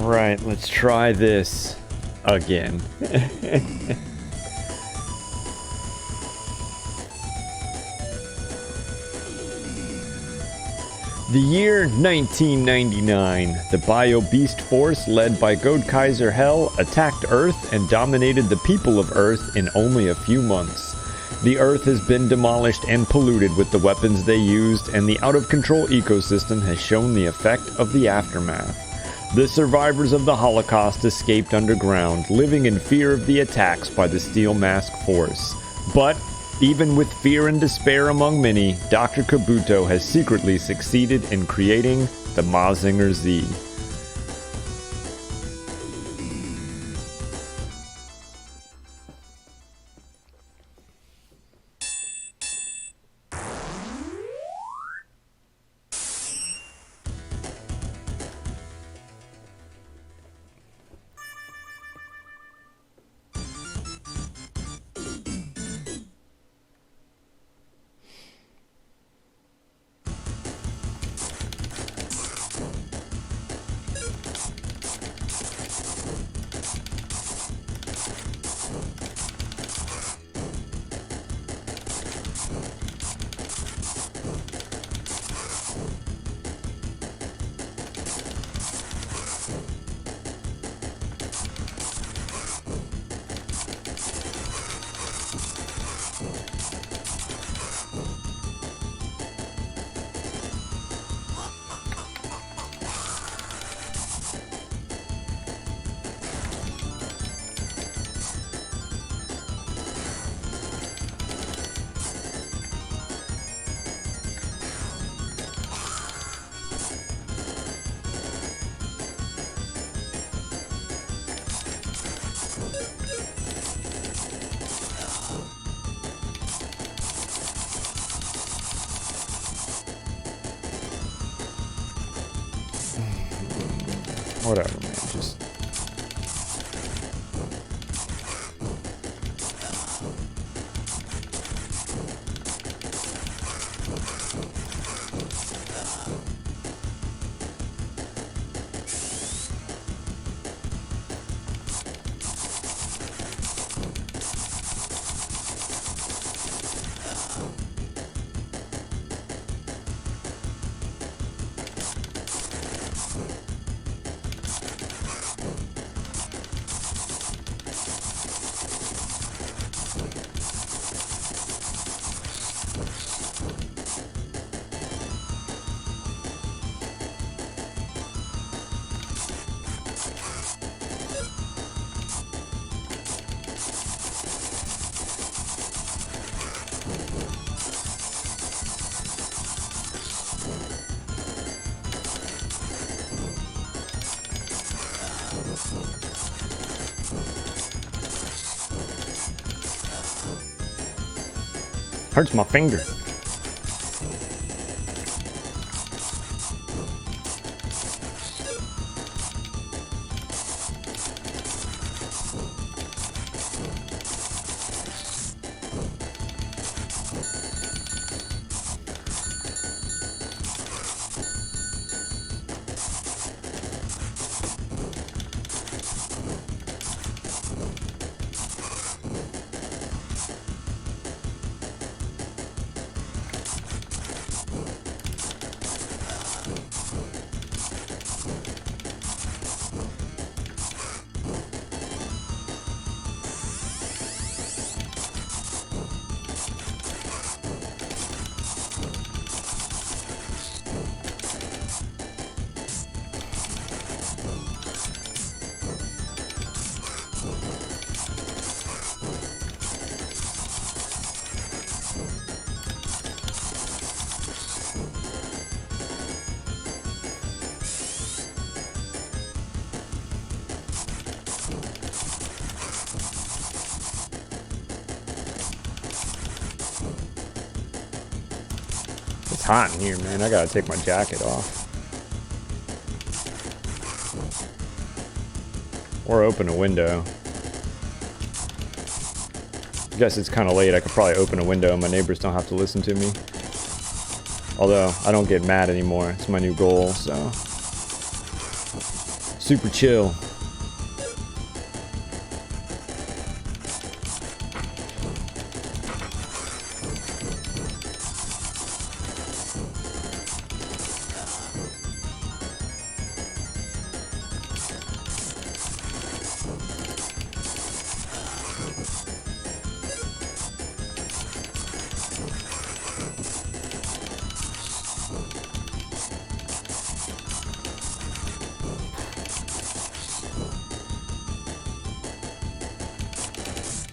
Alright, let's try this again. The year 1999, the Bio-Beast force led by God Kaiser Hell attacked Earth and dominated the people of Earth in only a few months. The Earth has been demolished and polluted with the weapons they used, and the out-of-control ecosystem has shown the effect of the aftermath. The survivors of the Holocaust escaped underground, living in fear of the attacks by the Steel Mask force. But even with fear and despair among many, Dr. Kabuto has secretly succeeded in creating the Mazinger Z. Whatever, man, just... Hurts my finger. It's hot in here, man. I gotta take my jacket off. Or open a window. I guess it's kind of late. I could probably open a window and my neighbors don't have to listen to me. Although, I don't get mad anymore. It's my new goal, so... super chill.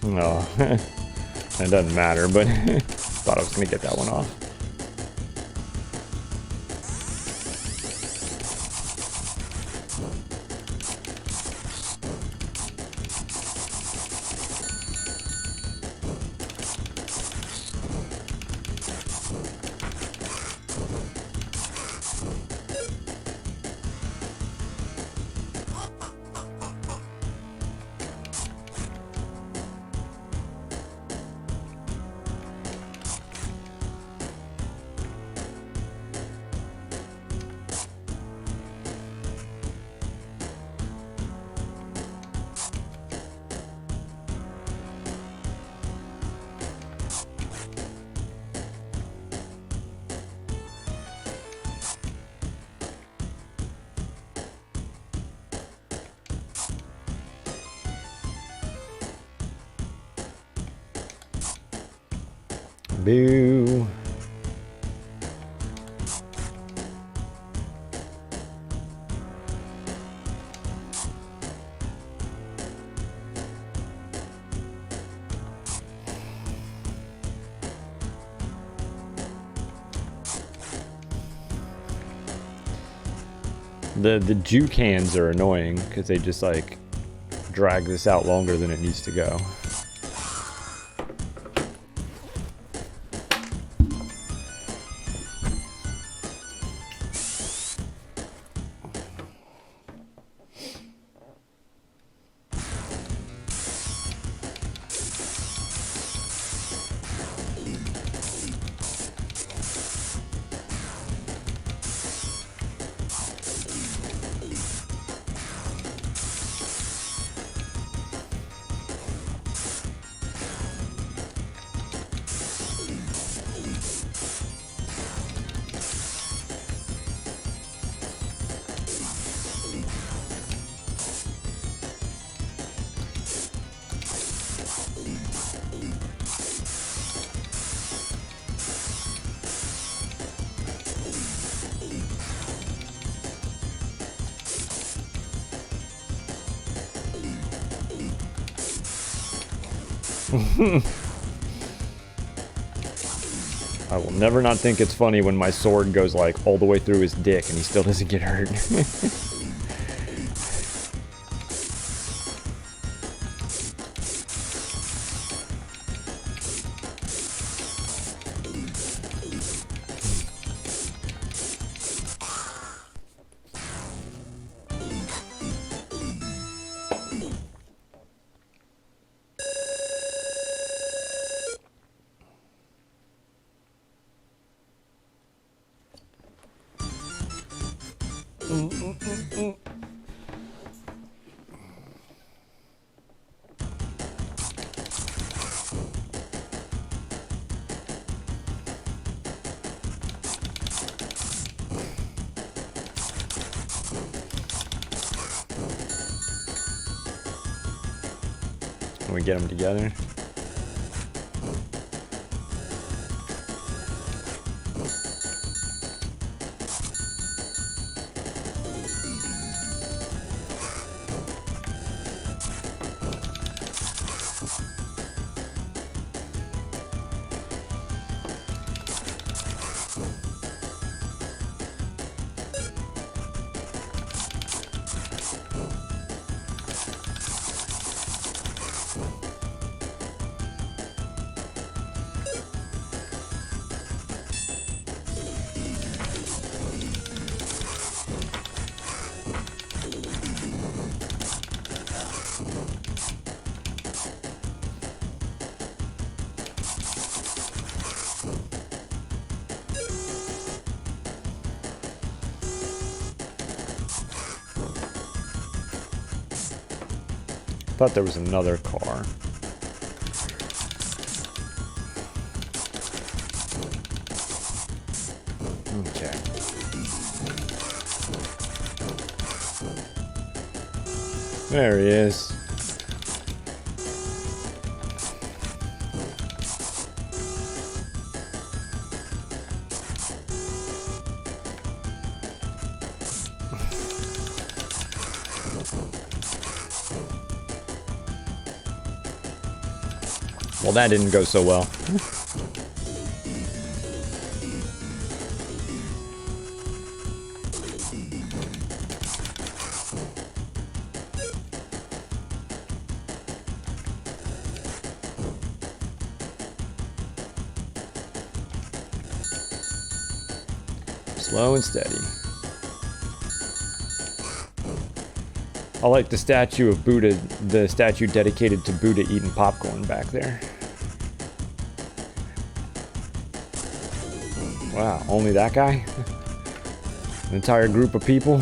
No, it doesn't matter, but thought I was gonna get that one off. Boo. The juke hands are annoying because they just like drag this out longer than it needs to go. I will never not think it's funny when my sword goes like all the way through his dick and he still doesn't get hurt. Can we get them together? Thought there was another car. Okay. There he is. Well, that didn't go so well. Slow and steady. I like the statue of Buddha, the statue dedicated to Buddha eating popcorn back there. Wow, only that guy? An entire group of people?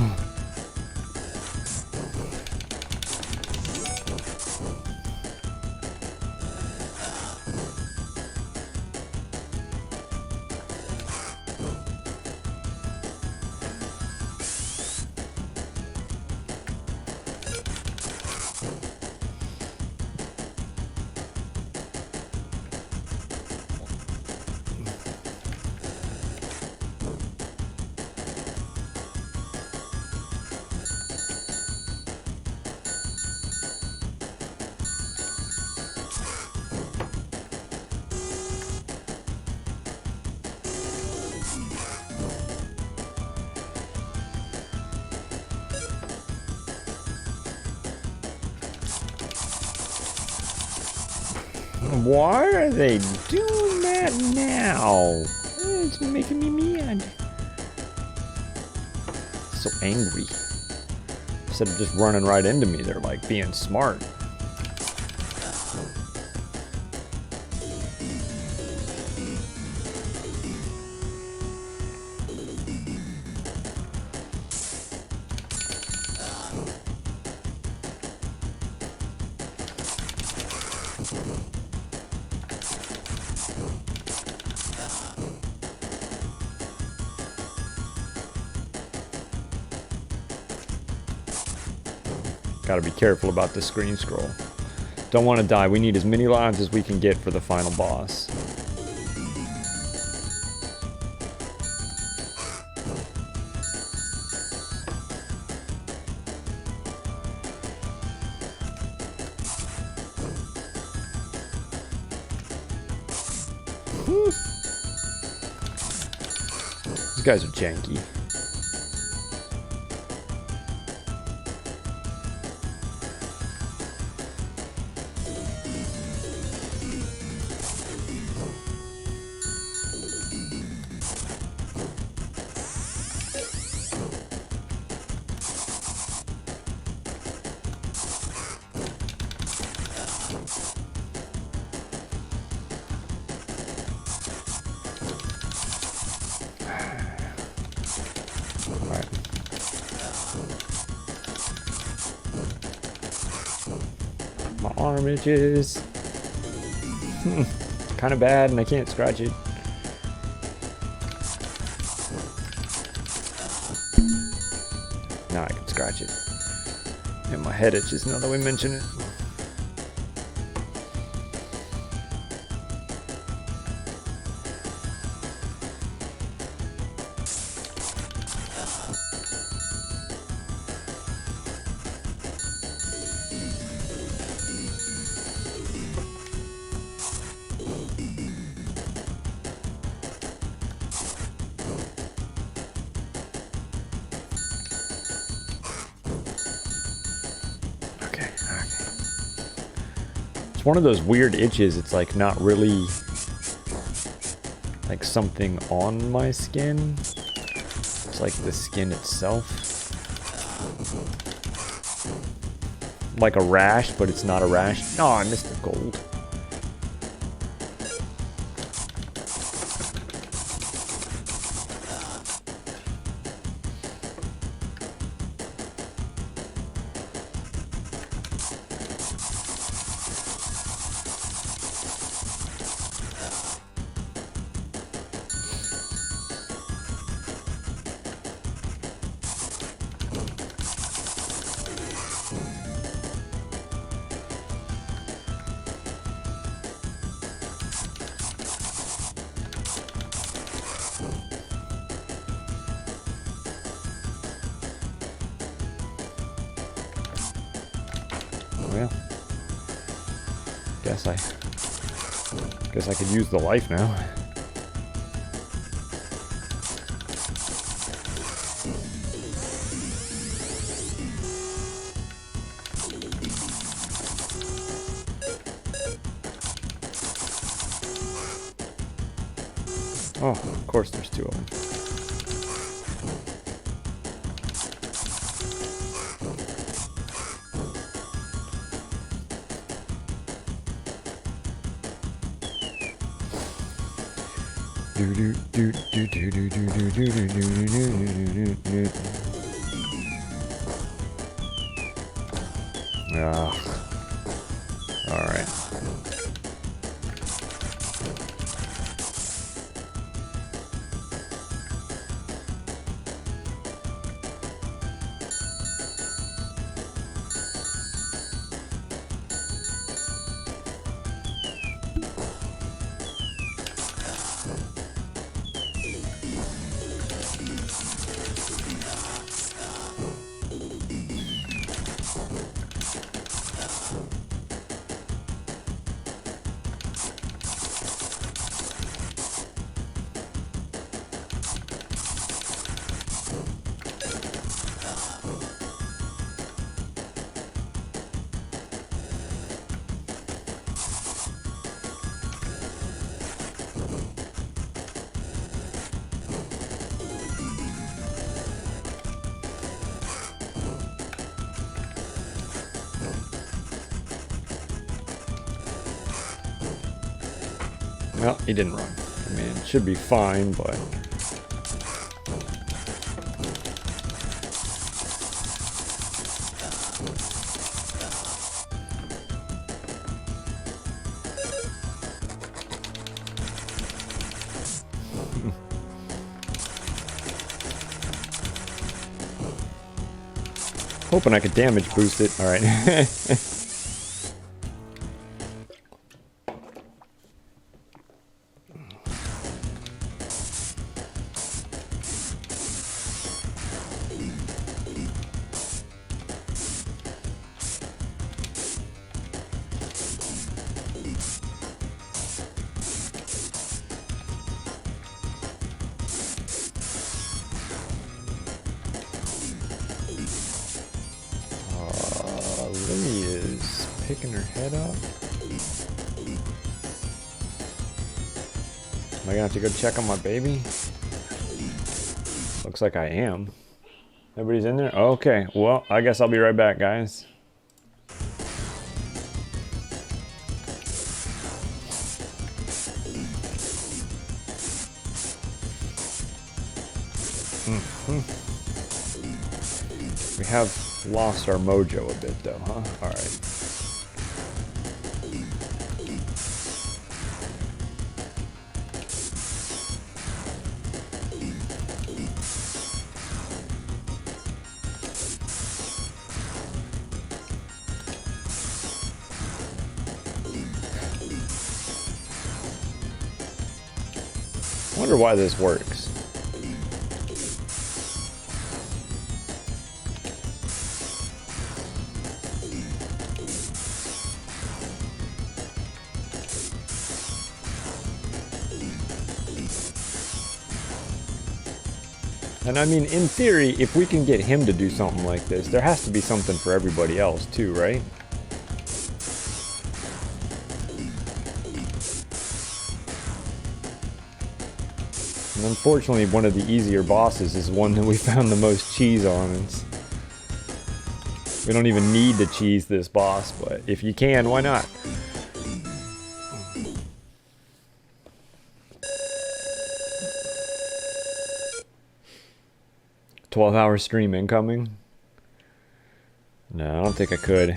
Why are they doing that now? It's making me mad. So angry. Instead of just running right into me, they're like being smart. Gotta be careful about the screen scroll. Don't want to die. We need as many lives as we can get for the final boss. Whew. These guys are janky. Arm itches. Kind of bad, and I can't scratch it. Now I can scratch it. And my head itches now that we mention it. One of those weird itches, it's like not really like something on my skin. It's like the skin itself. Like a rash, but it's not a rash. Oh, I missed the gold. Well, guess I could use the life now. Oh, of course there's two of them. All right. Well, he didn't run. I mean, it should be fine, but... Hoping I could damage boost it. All right. Lily is picking her head up. Am I gonna have to go check on my baby? Looks like I am. Everybody's in there? Okay, well, I guess I'll be right back, guys. We have lost our mojo a bit though, huh? Alright. I wonder why this works. And I mean, in theory, if we can get him to do something like this, there has to be something for everybody else too, right? And unfortunately, one of the easier bosses is one that we found the most cheese on. We don't even need to cheese this boss, but if you can, why not? 12-hour stream incoming? No, I don't think I could.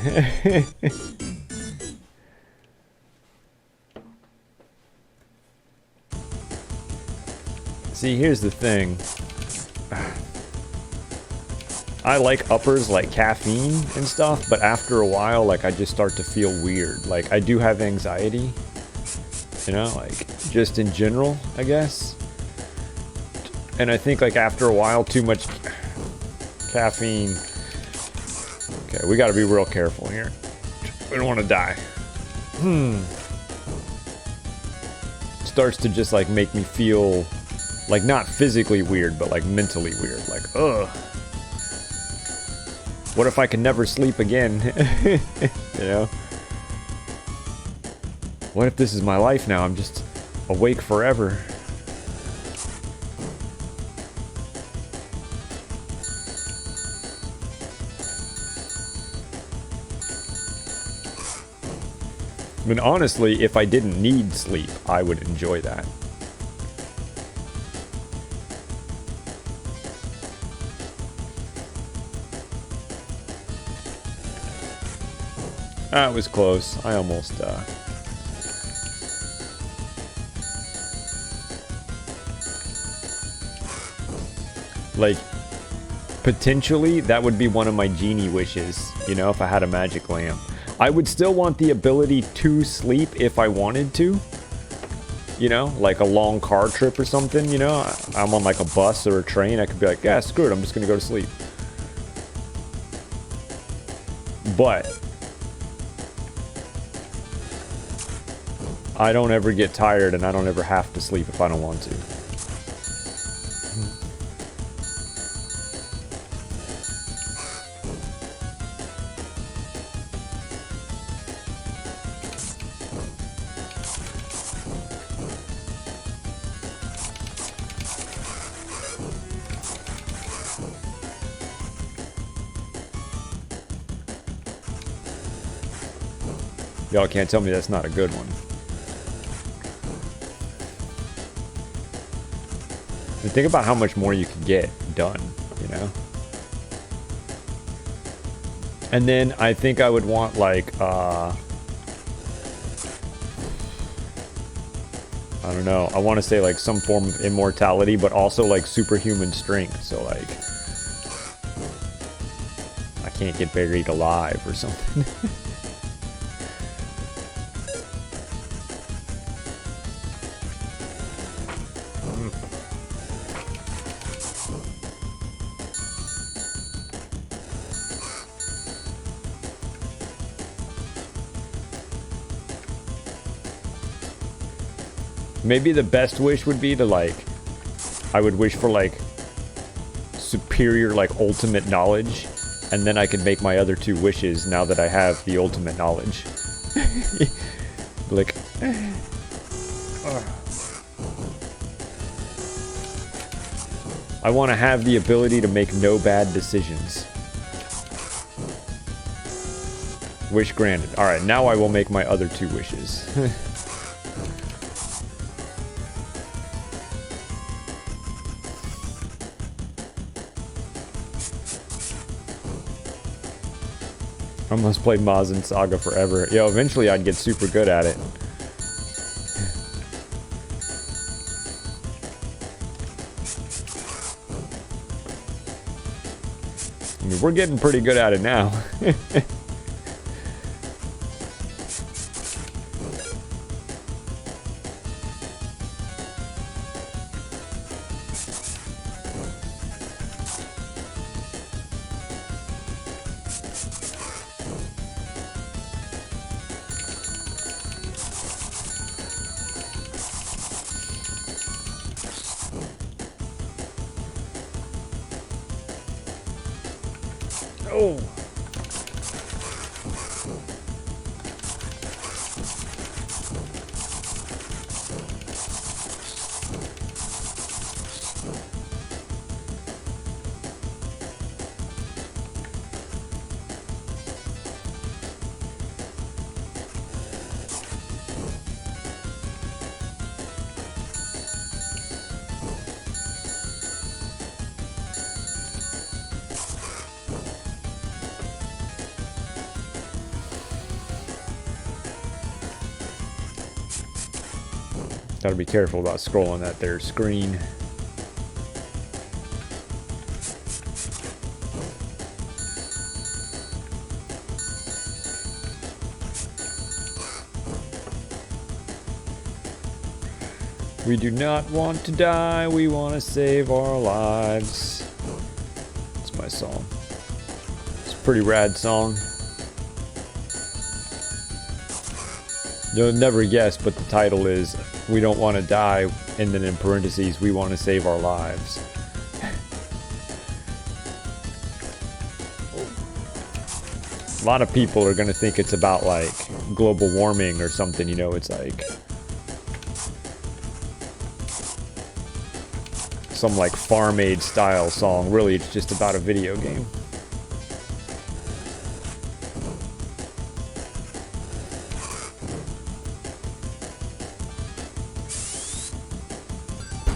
See, here's the thing. I like uppers like caffeine and stuff, but after a while, like, I just start to feel weird. Like, I do have anxiety, you know, like, just in general, I guess. And I think, like, after a while, too much caffeine. Okay, we gotta be real careful here. We don't want to die. Starts to just like make me feel like not physically weird, but like mentally weird. Like, ugh. What if I can never sleep again? You know? What if this is my life now? I'm just awake forever. I mean, honestly, if I didn't need sleep, I would enjoy that. That was close. I almost, like, potentially, that would be one of my genie wishes, you know, if I had a magic lamp. I would still want the ability to sleep if I wanted to. You know, like a long car trip or something, you know? I'm on like a bus or a train, I could be like, yeah, screw it, I'm just gonna go to sleep. But I don't ever get tired and I don't ever have to sleep if I don't want to. Y'all can't tell me that's not a good one. And think about how much more you could get done, you know? And then I think I would want like, I don't know, I want to say like some form of immortality, but also like superhuman strength. So like, I can't get buried alive or something. Maybe the best wish would be to like, I would wish for like superior, like ultimate knowledge, and then I could make my other two wishes now that I have the ultimate knowledge. Like, I want to have the ability to make no bad decisions. Wish granted. Alright, now I will make my other two wishes. I must play Mazin Saga forever. Yo, eventually I'd get super good at it. I mean, we're getting pretty good at it now. Oh. Gotta be careful about scrolling that there screen. We do not want to die, we want to save our lives. It's my song. It's a pretty rad song. You'll never guess, but the title is "We Don't Want to Die," and then in parentheses, "We want to save our lives." A lot of people are gonna think it's about like global warming or something, you know, it's like some like Farm Aid style song. Really, it's just about a video game.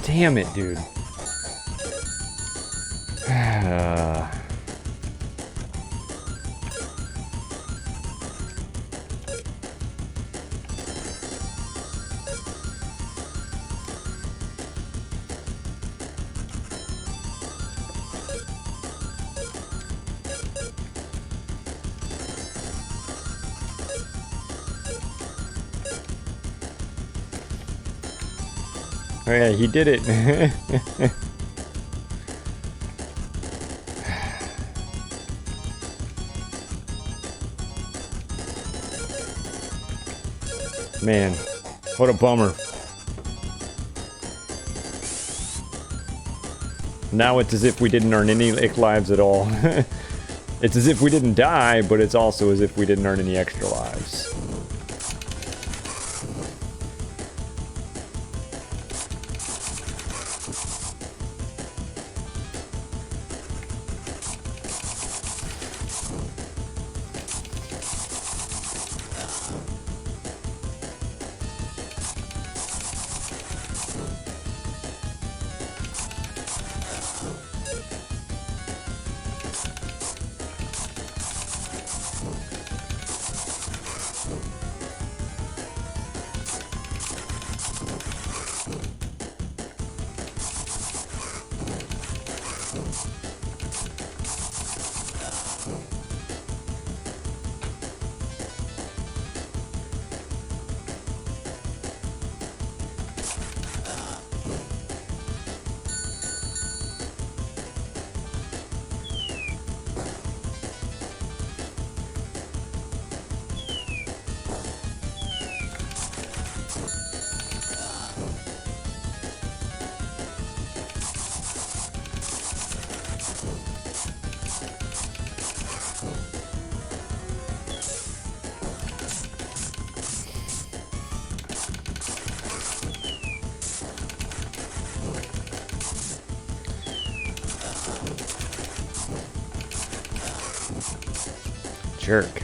Damn it, dude. Oh yeah, he did it. Man, what a bummer. Now it's as if we didn't earn any ick lives at all. It's as if we didn't die, but it's also as if we didn't earn any extra lives. Jerk.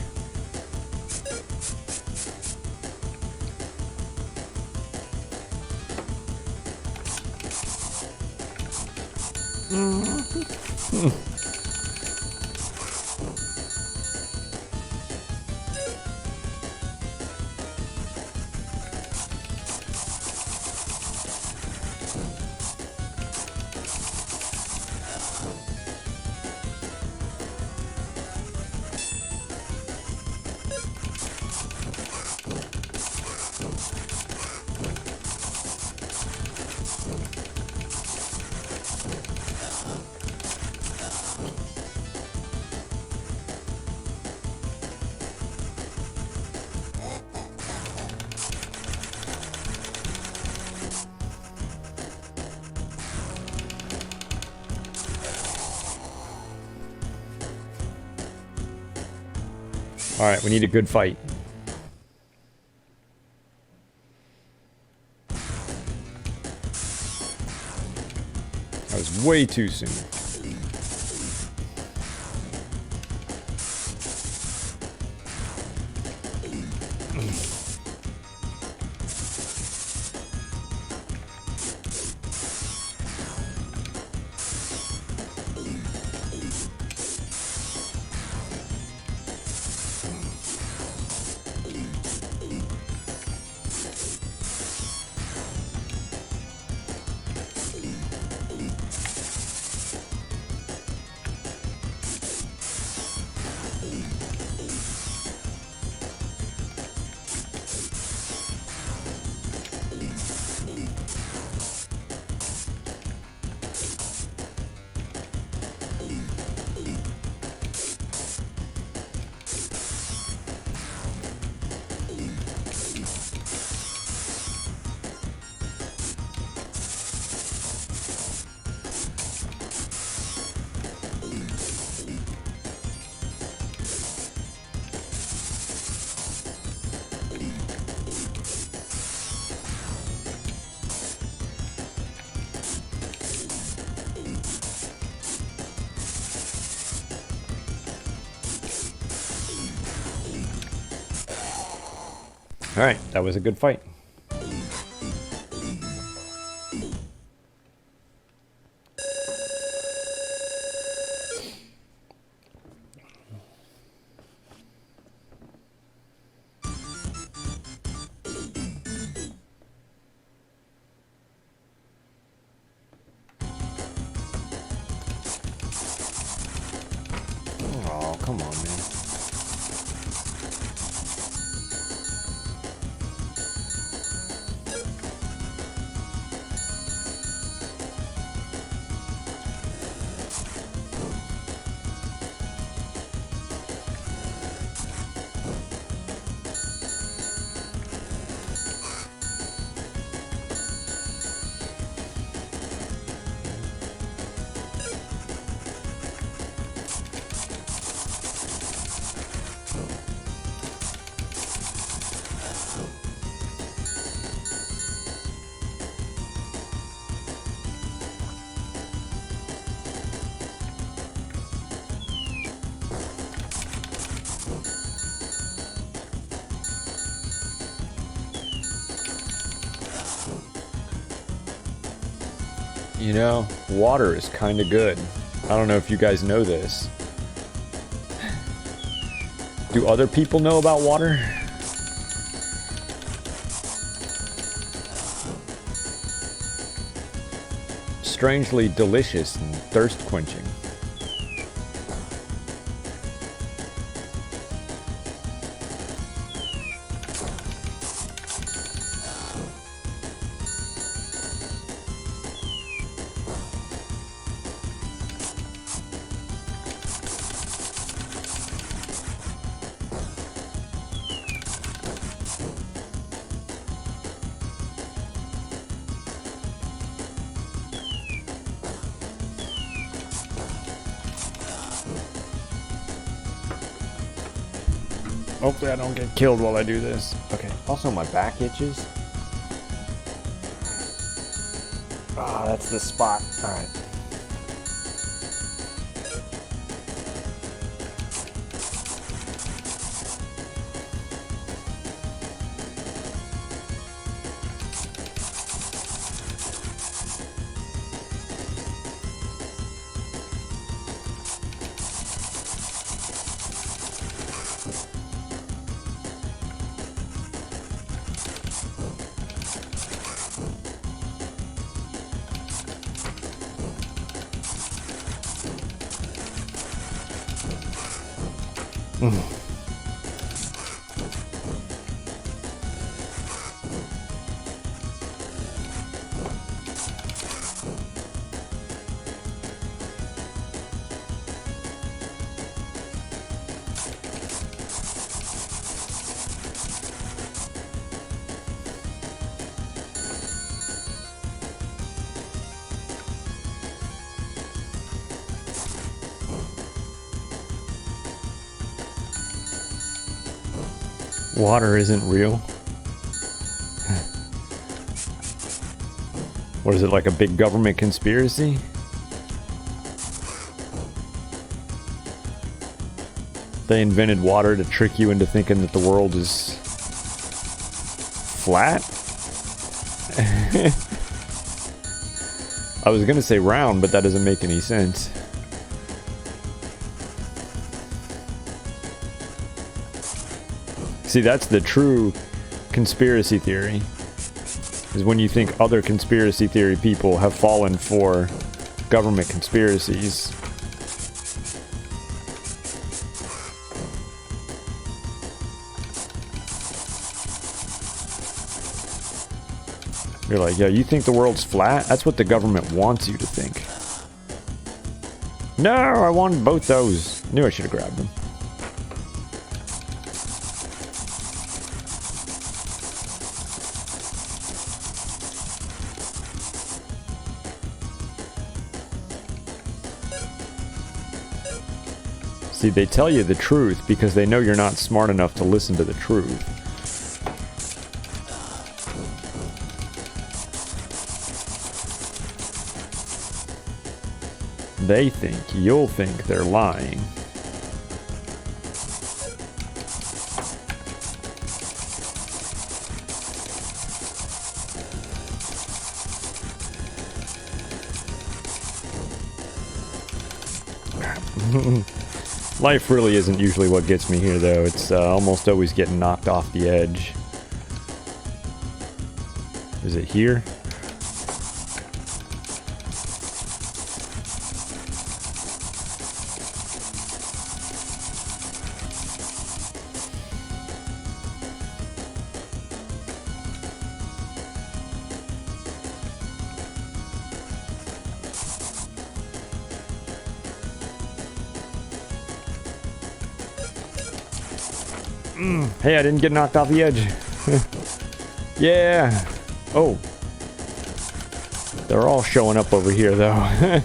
Alright, we need a good fight. That was way too soon. Alright, that was a good fight. Oh, come on, man. You know, water is kind of good. I don't know if you guys know this. Do other people know about water? Strangely delicious and thirst quenching. Hopefully I don't get killed while I do this. Okay. Also, my back itches. Ah, that's the spot. All right. Water isn't real. What is it, like a big government conspiracy? They invented water to trick you into thinking that the world is flat? I was gonna say round, but that doesn't make any sense. See, that's the true conspiracy theory, is when you think other conspiracy theory people have fallen for government conspiracies. You're like, yeah, you think the world's flat? That's what the government wants you to think. No, I wanted both those. Knew I should have grabbed them. See, they tell you the truth because they know you're not smart enough to listen to the truth. They think you'll think they're lying. Life really isn't usually what gets me here, though. It's almost always getting knocked off the edge. Is it here? Hey, I didn't get knocked off the edge. Yeah. Oh. They're all showing up over here, though.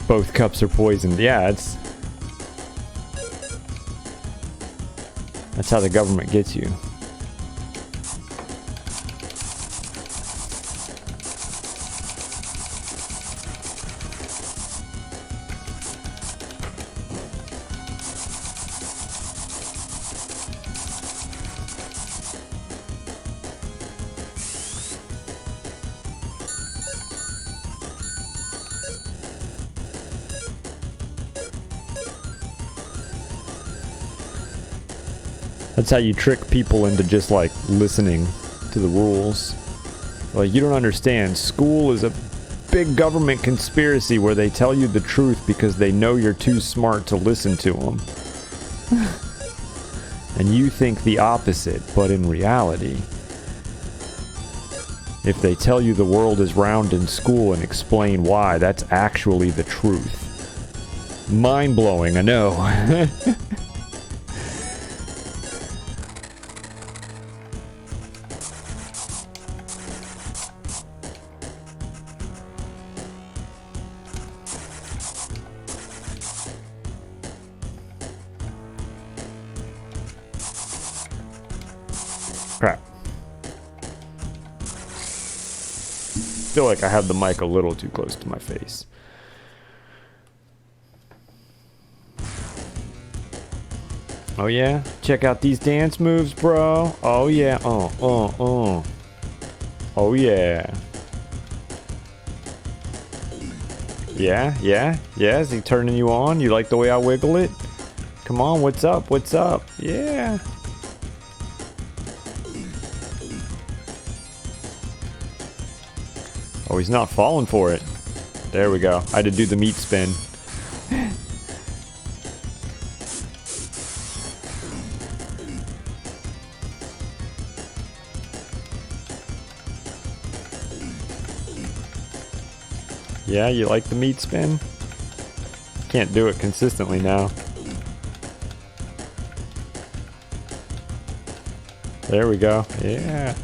Both cups are poisoned. Yeah, that's how the government gets you. That's how you trick people into just, like, listening to the rules. Like, you don't understand. School is a big government conspiracy where they tell you the truth because they know you're too smart to listen to them. And you think the opposite, but in reality, if they tell you the world is round in school and explain why, that's actually the truth. Mind-blowing, I know. Crap. Feel like I have the mic a little too close to my face. Oh yeah? Check out these dance moves, bro. Oh yeah. Oh yeah. Yeah? Yeah? Is he turning you on? You like the way I wiggle it? Come on, what's up? What's up? Yeah. Oh, he's not falling for it. There we go. I had to do the meat spin. Yeah, you like the meat spin? Can't do it consistently now. There we go. Yeah.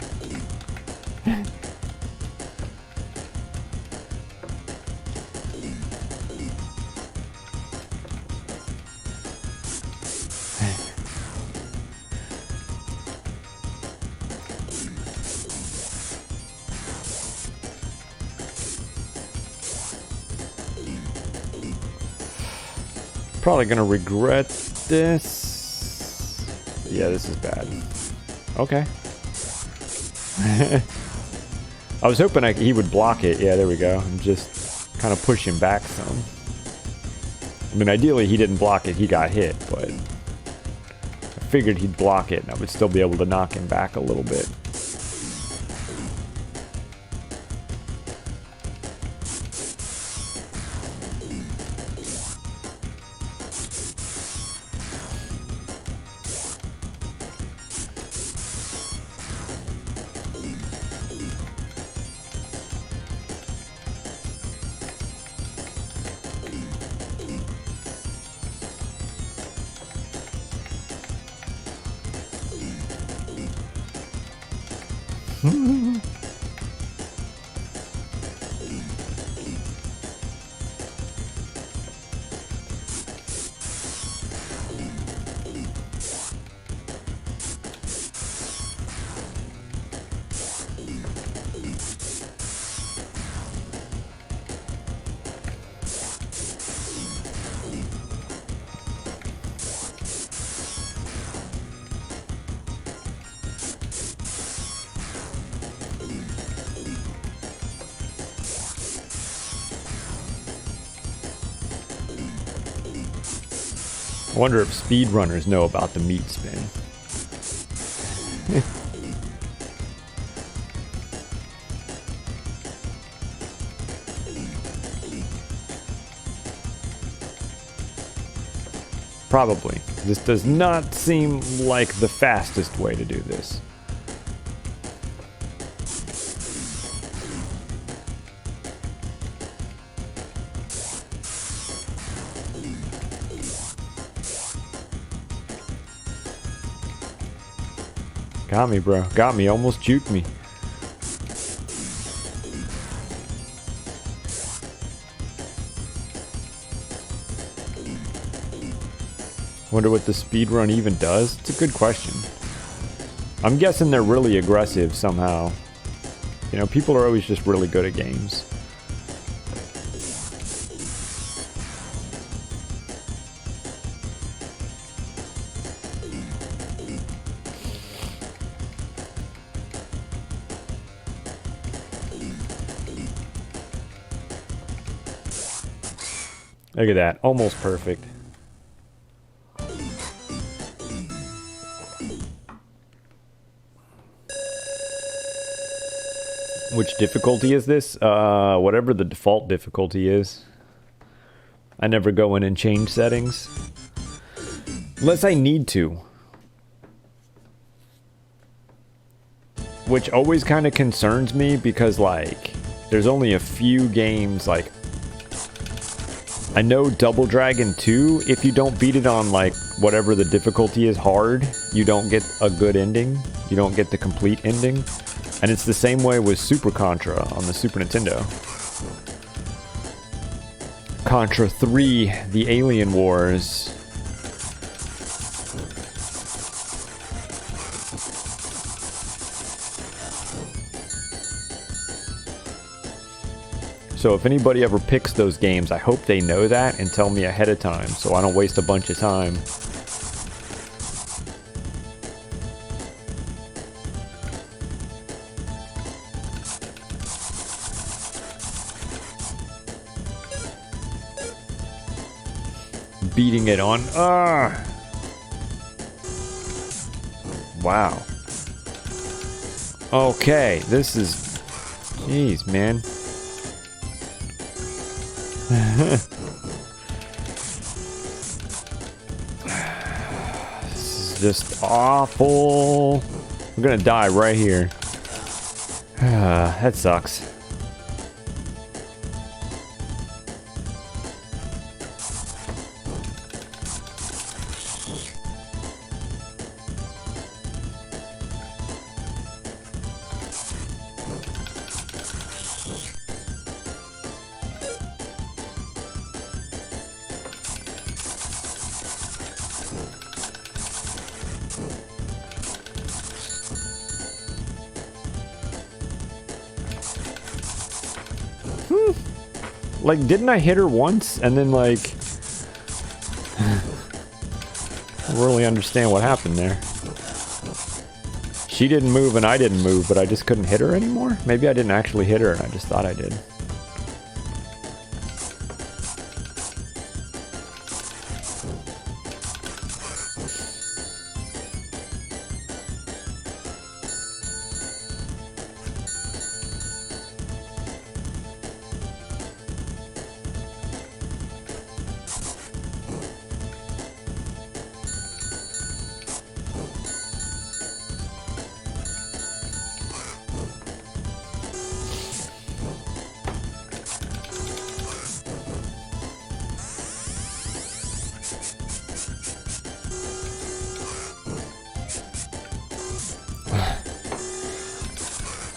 Probably gonna regret this. Yeah, this is bad. Okay. I was hoping he would block it. Yeah, there we go. I'm just kind of pushing back some. I mean, ideally he didn't block it, he got hit, but I figured he'd block it and I would still be able to knock him back a little bit. I wonder if speedrunners know about the meat spin. Probably. This does not seem like the fastest way to do this. Got me, bro. Got me. Almost juked me. Wonder what the speedrun even does? It's a good question. I'm guessing they're really aggressive somehow. You know, people are always just really good at games. Look at that. Almost perfect. Which difficulty is this? Whatever the default difficulty is. I never go in and change settings. Unless I need to. Which always kind of concerns me because, like, there's only a few games, like, I know Double Dragon 2, if you don't beat it on, like, whatever the difficulty is hard, you don't get a good ending. You don't get the complete ending. And it's the same way with Super Contra on the Super Nintendo. Contra 3, The Alien Wars. So if anybody ever picks those games, I hope they know that and tell me ahead of time so I don't waste a bunch of time. Beating it on. Wow. Okay, this is... Jeez, man. This is just awful. I'm gonna die right here. That sucks. Like, didn't I hit her once and then, like... I don't really understand what happened there. She didn't move and I didn't move, but I just couldn't hit her anymore? Maybe I didn't actually hit her and I just thought I did.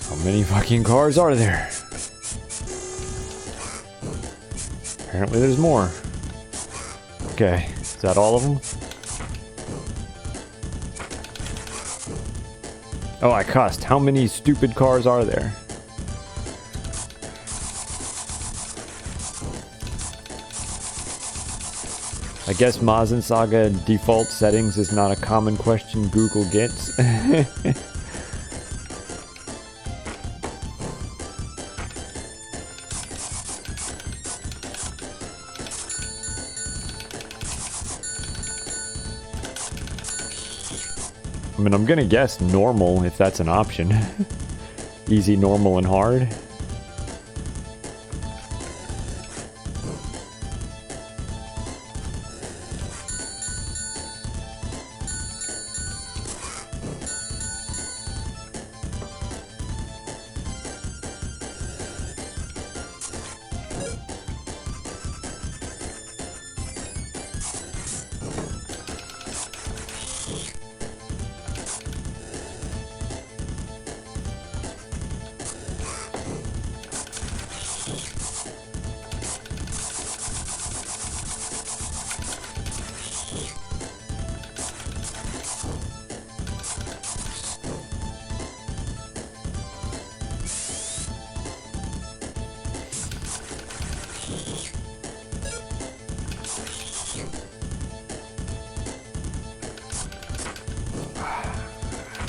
How many fucking cars are there? Apparently there's more. Okay, is that all of them? Oh, I cussed. How many stupid cars are there? I guess Mazin Saga default settings is not a common question Google gets. I mean, I'm gonna guess normal if that's an option. Easy, normal, and hard.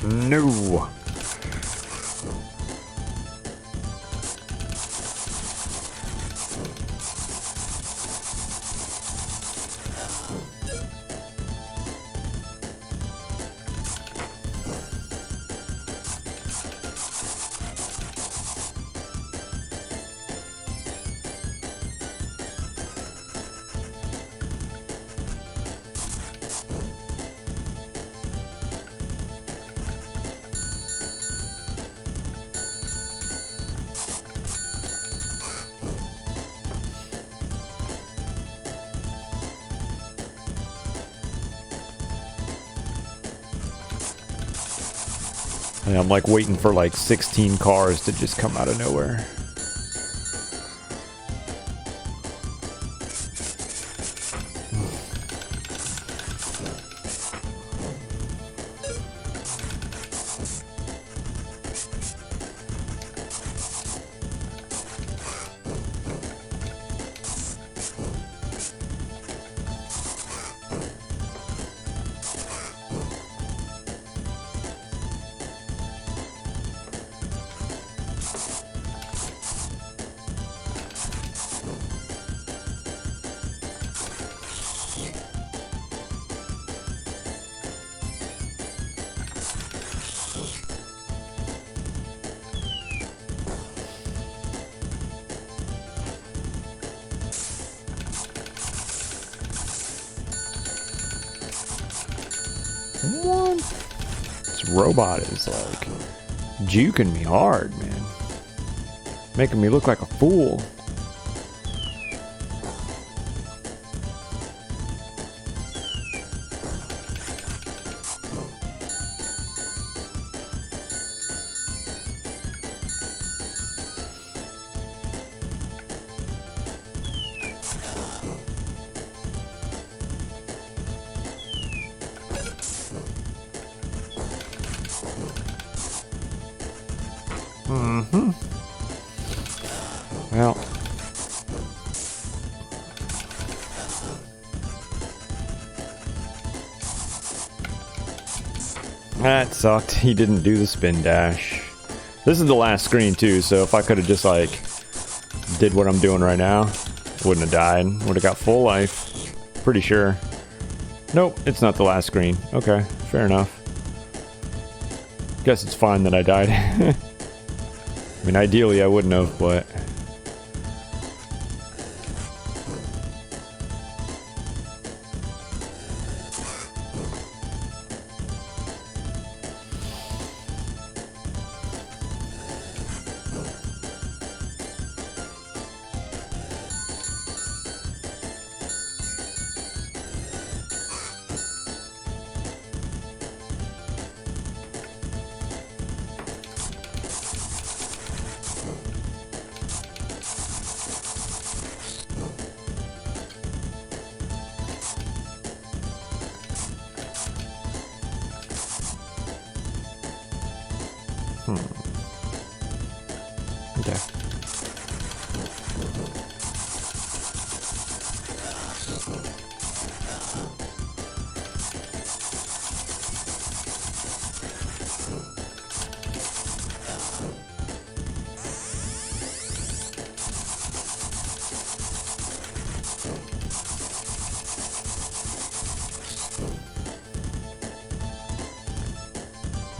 No. Yeah, I'm like waiting for like 16 cars to just come out of nowhere. What? This robot is like juking me hard, man. Making me look like a fool. Well, that sucked. He didn't do the spin dash. This is the last screen too, so if I could have just like did what I'm doing right now, wouldn't have died. Would have got full life. Pretty sure. Nope, it's not the last screen. Okay, fair enough. Guess it's fine that I died. I mean, ideally I wouldn't have, but...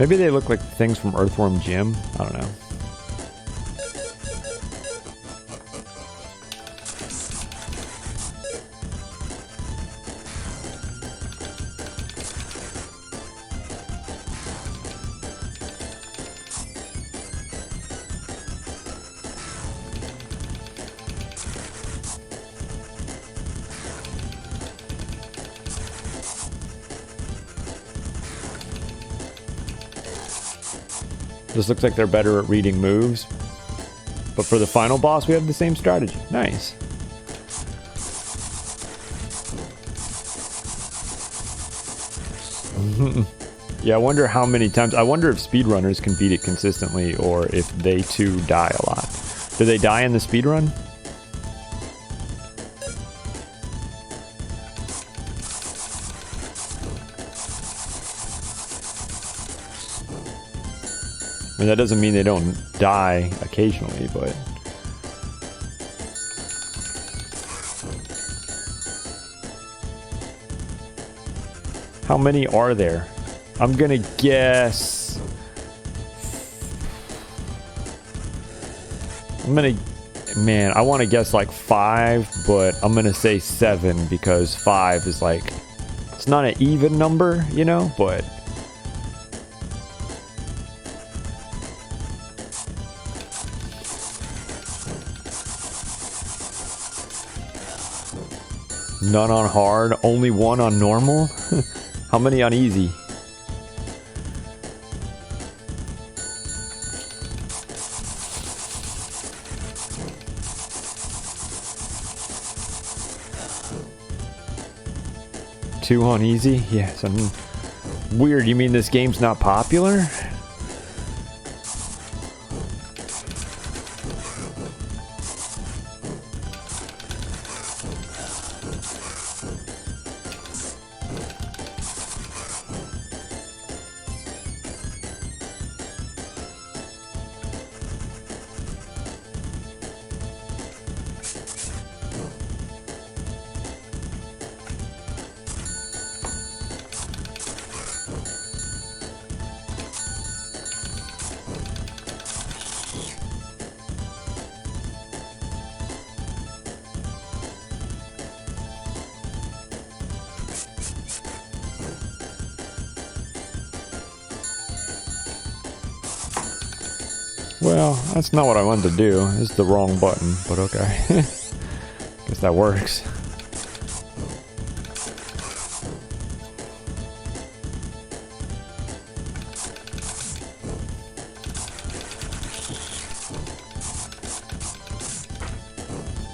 Maybe they look like things from Earthworm Jim. I don't know. This looks like they're better at reading moves. But for the final boss, we have the same strategy. Nice. Yeah, I wonder how many times. I wonder if speedrunners can beat it consistently or if they too die a lot. Do they die in the speedrun? I mean, that doesn't mean they don't die occasionally, but... How many are there? I'm gonna guess... Man, I want to guess like 5, but I'm gonna say 7 because 5 is like... It's not an even number, you know, but... None on hard, only 1 on normal? How many on easy? Two on easy? Yes. Weird, you mean this game's not popular? Well, that's not what I wanted to do. It's the wrong button, but okay. Guess that works.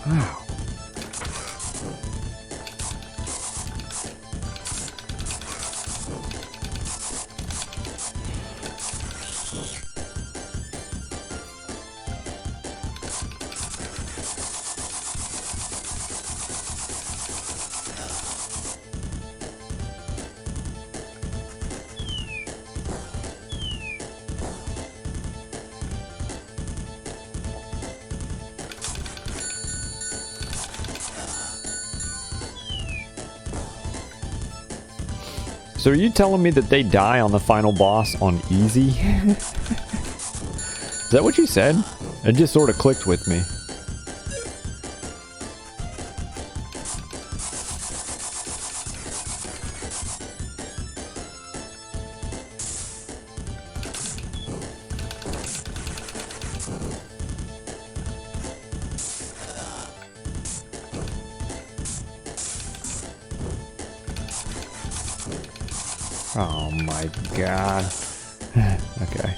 Wow. So are you telling me that they die on the final boss on easy? Is that what you said? It just sort of clicked with me. Oh my god. Okay.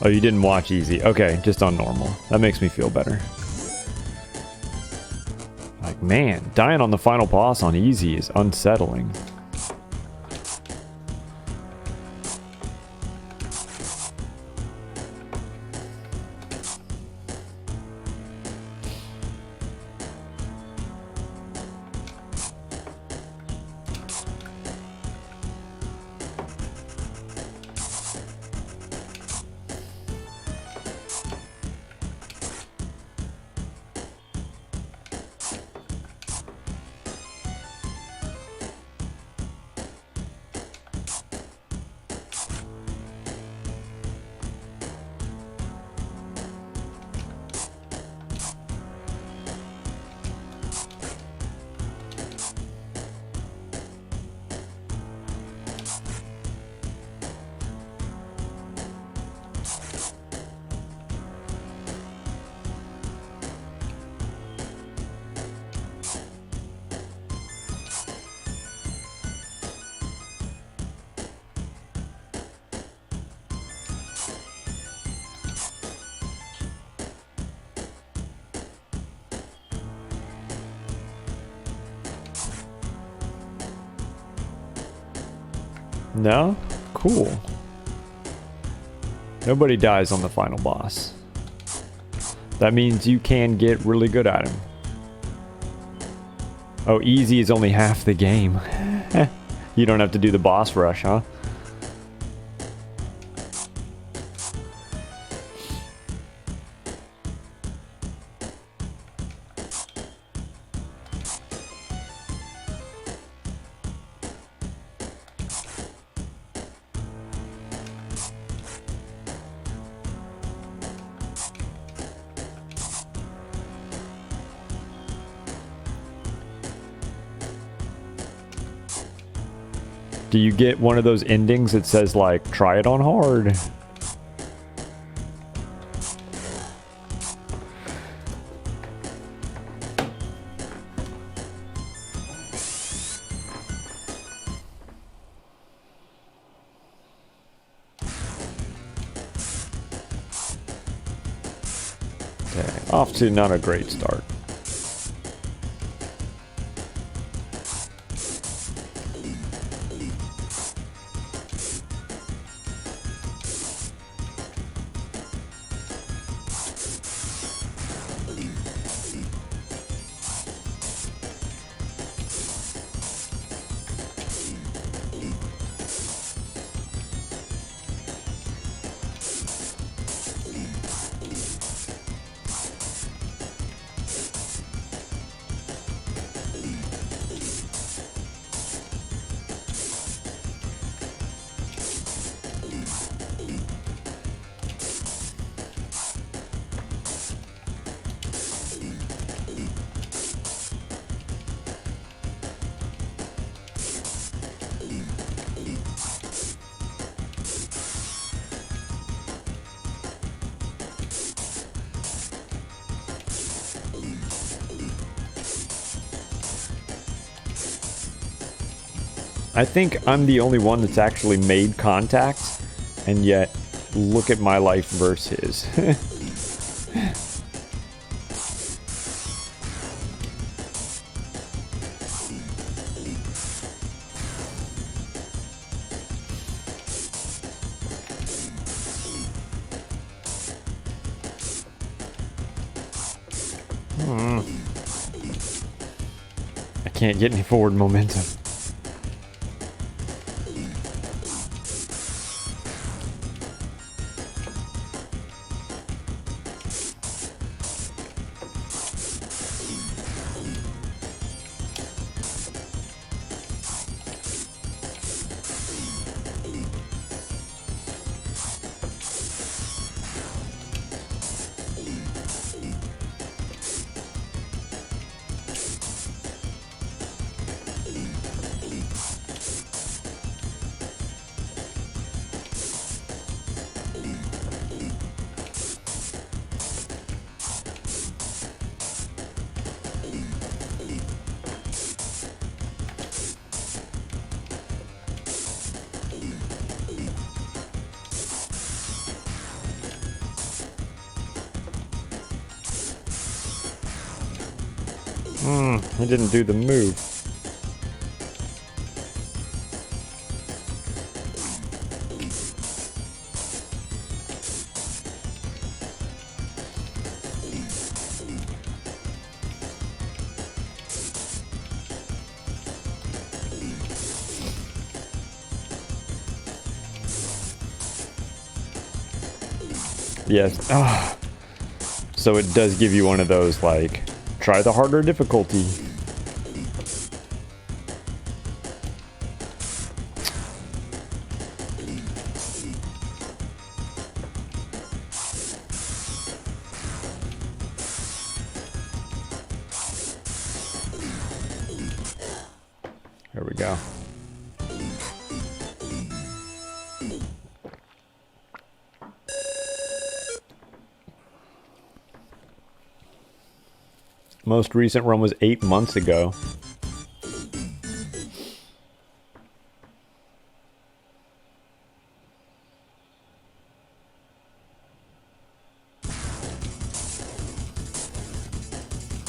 Oh, you didn't watch easy. Okay, just on normal. That makes me feel better. Like, man, dying on the final boss on easy is unsettling. No? Cool. Nobody dies on the final boss. That means you can get really good at him. Oh, easy is only half the game. You don't have to do the boss rush, huh? Do you get one of those endings that says, like, try it on hard? Okay, off to not a great start. I think I'm the only one that's actually made contact, and yet look at my life versus his. I can't get any forward momentum. He didn't do the move. Yes. Oh. So it does give you one of those, like, try the harder difficulty. There we go. Most recent run was 8 months ago.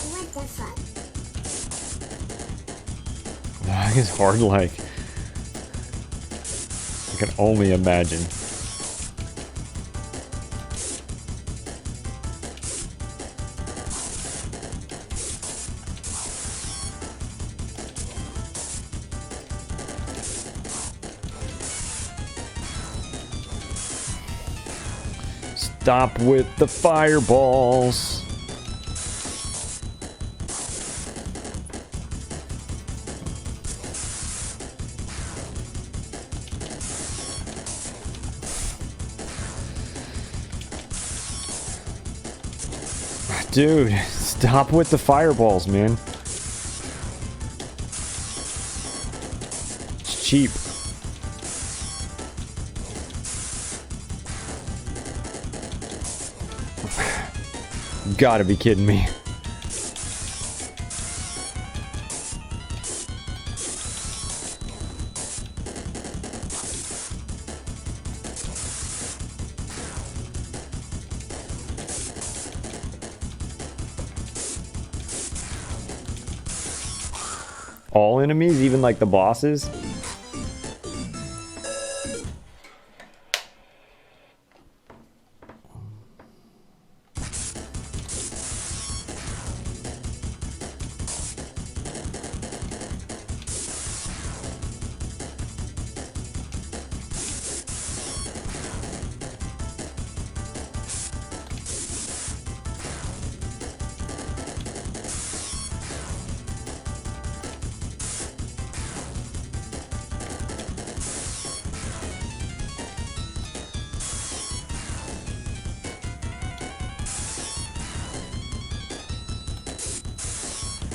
What the fuck? It's hard, like... can only imagine. Stop with the fireballs. Dude, stop with the fireballs, man. It's cheap. You gotta be kidding me. All enemies, even like the bosses?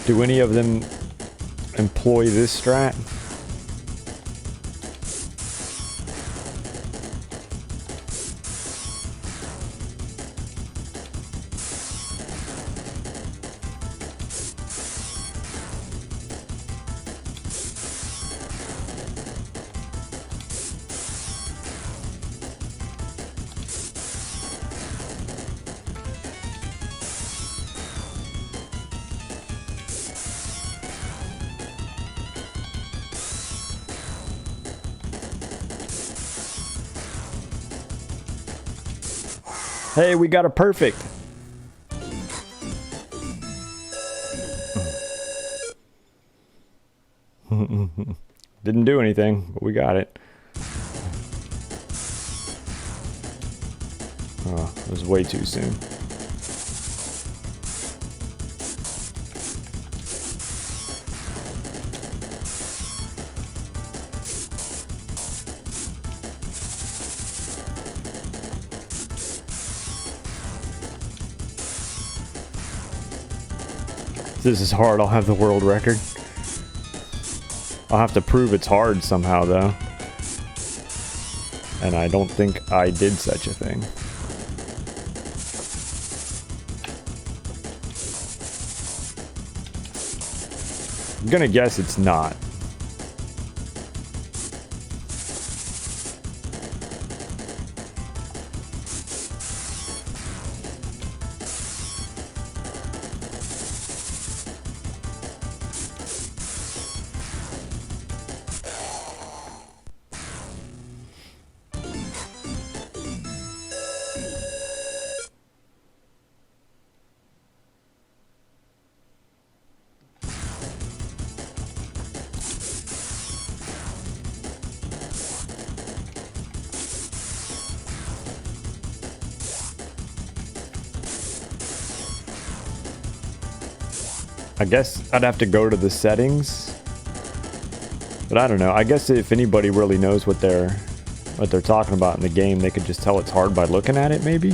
Do any of them employ this strat? Hey, we got a perfect. Didn't do anything, but we got it. Oh, it was way too soon. This is hard. I'll have the world record. I'll have to prove it's hard somehow, though. And I don't think I did such a thing. I'm gonna guess it's not. I guess I'd have to go to the settings, but I don't know. I guess if anybody really knows what they're talking about in the game, they could just tell it's hard by looking at it, maybe.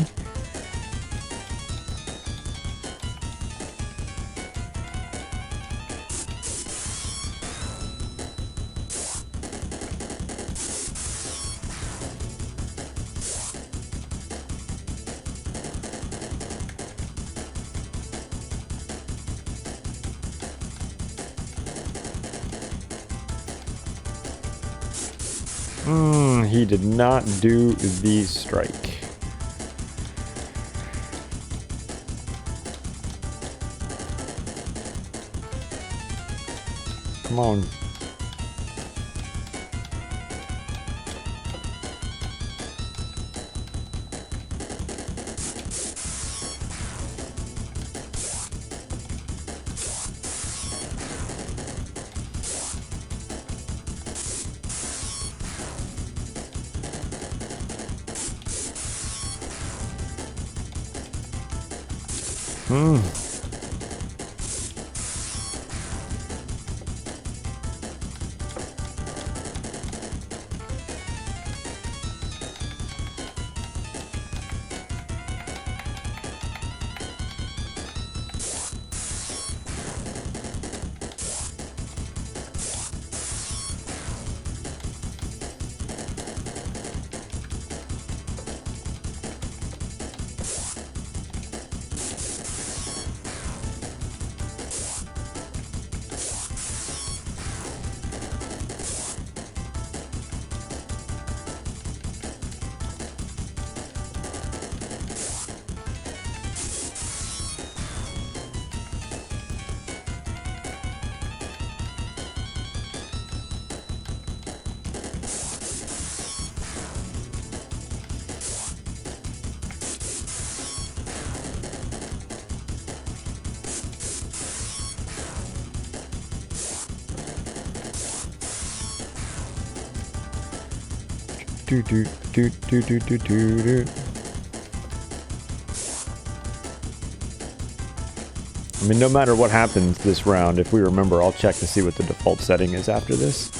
He did not do the strike. Come on. Do do do do do do do do. I mean, no matter what happens this round, if we remember, I'll check to see what the default setting is after this.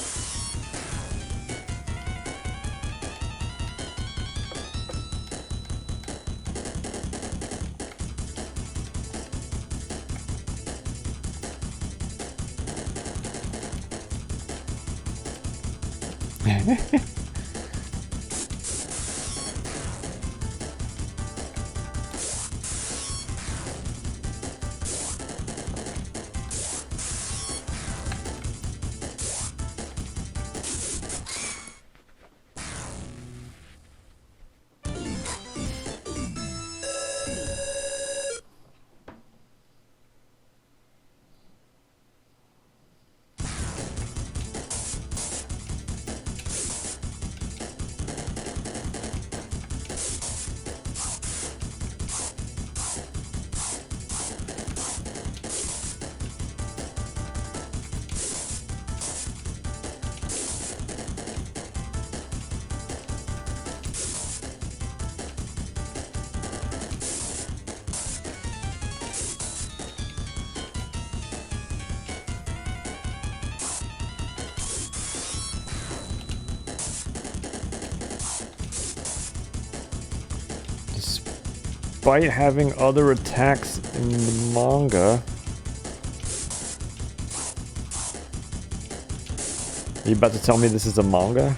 Despite having other attacks in the manga. Are you about to tell me this is a manga?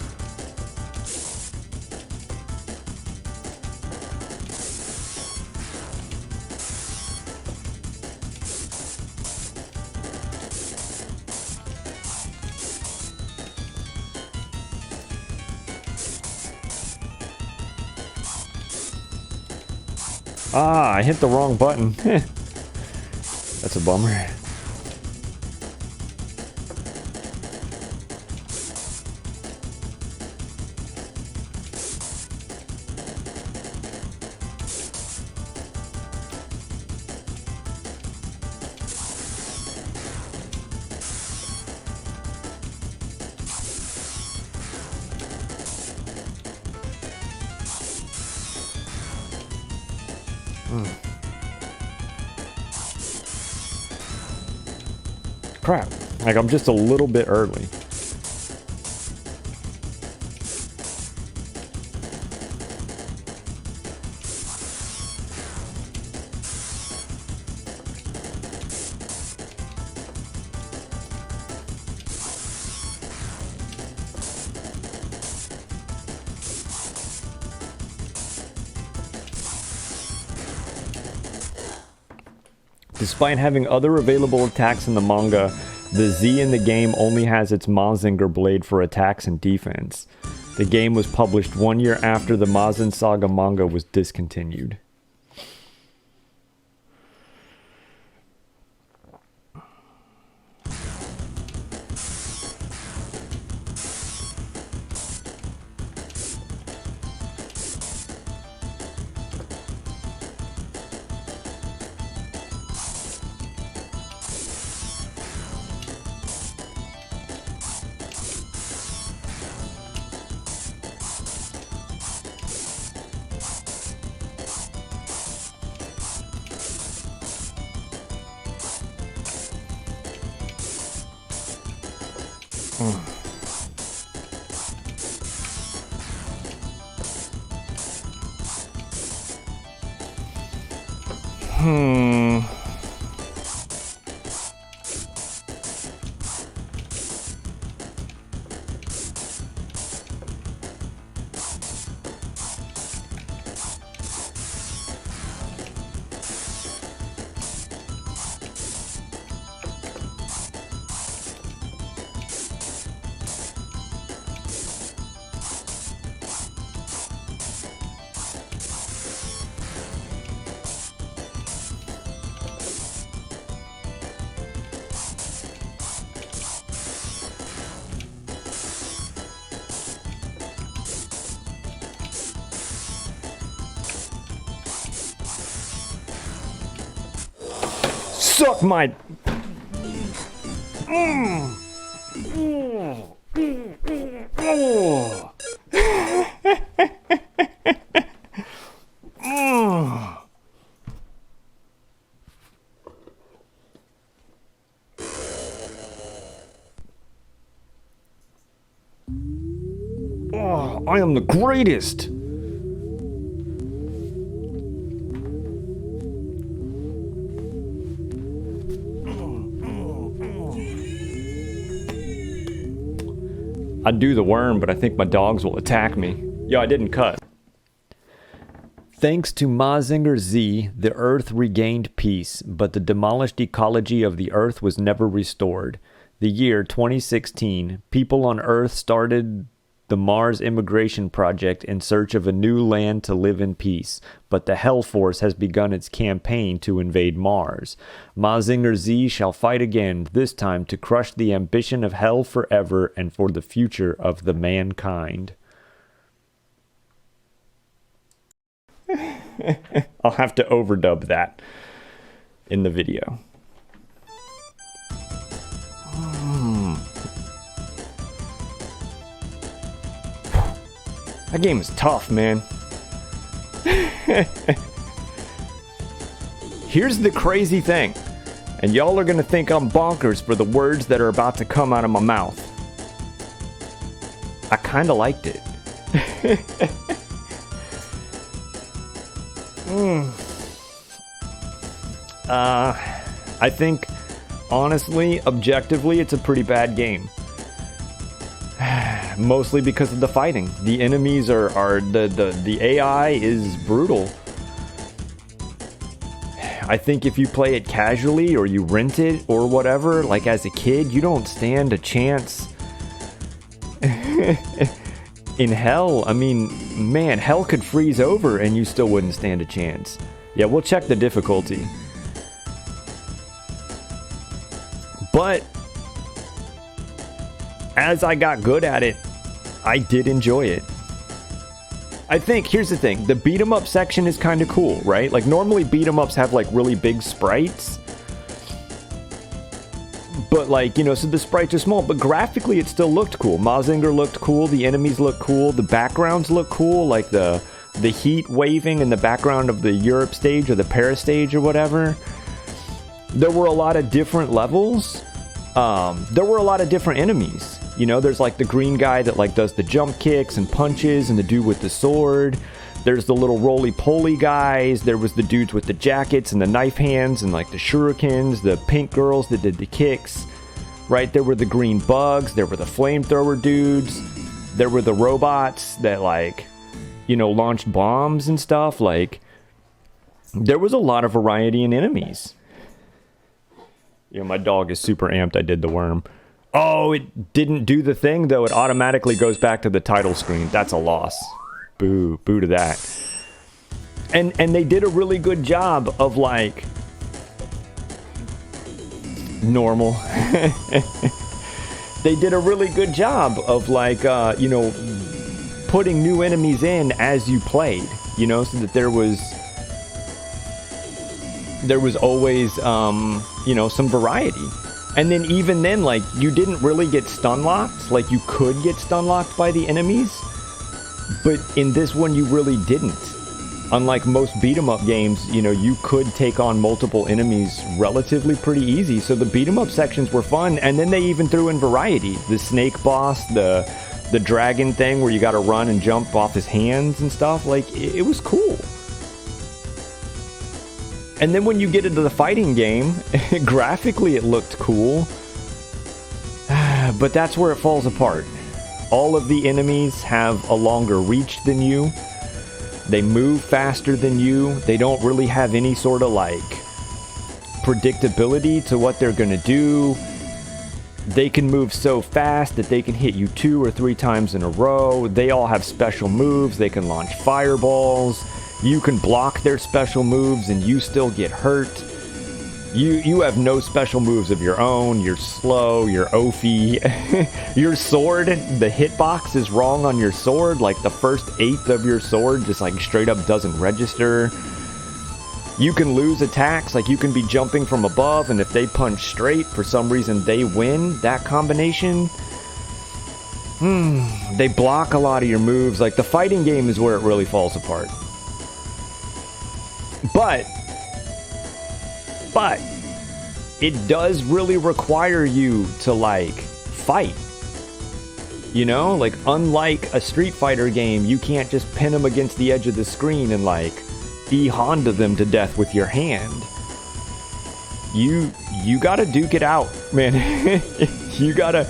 Ah, I hit the wrong button. That's a bummer. Crap. Like, I'm just a little bit early. Despite having other available attacks in the manga, the Z in the game only has its Mazinger blade for attacks and defense. The game was published 1 year after the Mazin Saga manga was discontinued. Suck my... Oh, I am the greatest. I'd do the worm, but I think my dogs will attack me. Yo, I didn't cut. Thanks to Mazinger Z, the Earth regained peace, but the demolished ecology of the Earth was never restored. The year 2016, people on Earth started the Mars Immigration Project in search of a new land to live in peace, but the Hell Force has begun its campaign to invade Mars. Mazinger Z shall fight again, this time to crush the ambition of Hell forever and for the future of the mankind. I'll have to overdub that in the video. That game is tough, man. Here's the crazy thing, and y'all are gonna think I'm bonkers for the words that are about to come out of my mouth. I kinda liked it. I think, honestly, objectively, it's a pretty bad game. Mostly because of the fighting. The enemies are the AI is brutal. I think if you play it casually or you rent it or whatever, like as a kid, you don't stand a chance. In Hell, I mean, man, Hell could freeze over and you still wouldn't stand a chance. Yeah, we'll check the difficulty. But as I got good at it, I did enjoy it. I think, here's the thing, the beat 'em up section is kind of cool, right? Like normally beat 'em ups have like really big sprites. But like, you know, so the sprites are small, but graphically it still looked cool. Mazinger looked cool, the enemies looked cool, the backgrounds look cool, like the heat waving in the background of the Europe stage or the Paris stage or whatever. There were a lot of different levels. There were a lot of different enemies. You know, there's like the green guy that like does the jump kicks and punches, and the dude with the sword. There's the little roly-poly guys. There was the dudes with the jackets and the knife hands and like the shurikens, the pink girls that did the kicks, right? There were the green bugs. There were the flamethrower dudes. There were the robots that like, you know, launched bombs and stuff. Like, there was a lot of variety in enemies. You know, my dog is super amped. I did the worm. Oh, it didn't do the thing, though. It automatically goes back to the title screen. That's a loss. Boo. Boo to that. And they did a really good job of, like... normal. They did a really good job of, like, you know, putting new enemies in as you played. You know, so that there was always, you know, some variety. And then even then, like, you didn't really get stun locked. Like, you could get stun locked by the enemies. But in this one, you really didn't. Unlike most beat 'em up games, you know, you could take on multiple enemies relatively pretty easy. So the beat 'em up sections were fun, and then they even threw in variety. The snake boss, the dragon thing where you got to run and jump off his hands and stuff. Like, it was cool. And then when you get into the fighting game, graphically it looked cool. But that's where it falls apart. All of the enemies have a longer reach than you. They move faster than you. They don't really have any sort of like predictability to what they're gonna do. They can move so fast that they can hit you 2 or 3 times in a row. They all have special moves. They can launch fireballs. You can block their special moves and you still get hurt. You have no special moves of your own. You're slow. You're oafy. Your sword, the hitbox is wrong on your sword. Like the first 1/8 of your sword just like straight up doesn't register. You can lose attacks, like you can be jumping from above, and if they punch straight, for some reason they win that combination. They block a lot of your moves. Like the fighting game is where it really falls apart. But it does really require you to like fight. You know, like unlike a Street Fighter game, you can't just pin them against the edge of the screen and like E-Honda them to death with your hand. You gotta duke it out, man. you gotta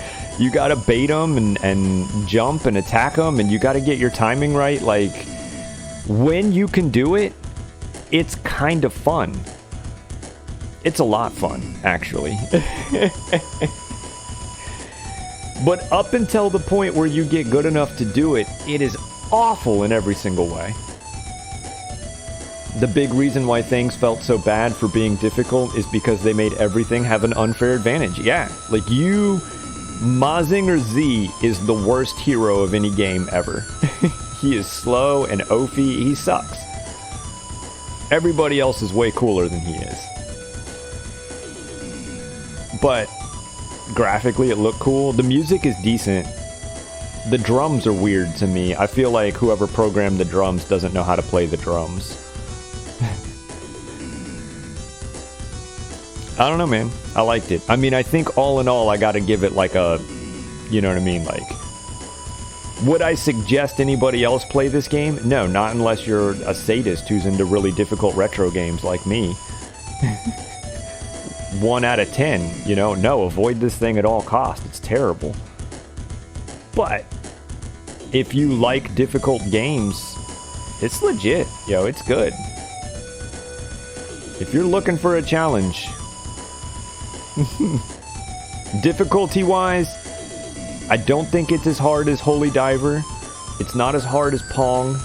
bait them and jump and attack them, and you gotta get your timing right. Like when you can do it, it's kind of fun. It's a lot fun, actually. But up until the point where you get good enough to do it, it is awful in every single way. The big reason why things felt so bad for being difficult is because they made everything have an unfair advantage. Yeah, like Mazin or Z is the worst hero of any game ever. He is slow and oafy, he sucks. Everybody else is way cooler than he is. But graphically it looked cool. The music is decent. The drums are weird to me. I feel like whoever programmed the drums doesn't know how to play the drums. I don't know, man. I liked it. I mean, I think all in all, I gotta give it like a, you know what I mean? Like, would I suggest anybody else play this game? No, not unless you're a sadist who's into really difficult retro games like me. 1 out of 10, you know? No, avoid this thing at all costs. It's terrible. But if you like difficult games, it's legit. Yo, it's good. If you're looking for a challenge, difficulty-wise, I don't think it's as hard as Holy Diver. It's not as hard as Pong.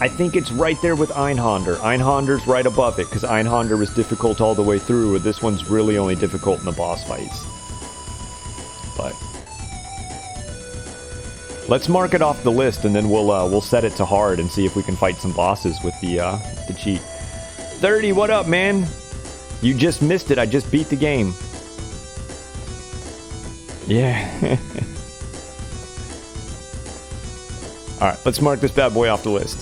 I think it's right there with Einhander. Einhander's right above it, because Einhander was difficult all the way through, and this one's really only difficult in the boss fights. But let's mark it off the list, and then we'll set it to hard and see if we can fight some bosses with the cheat. 30, what up, man? You just missed it. I just beat the game. Yeah. Alright, let's mark this bad boy off the list.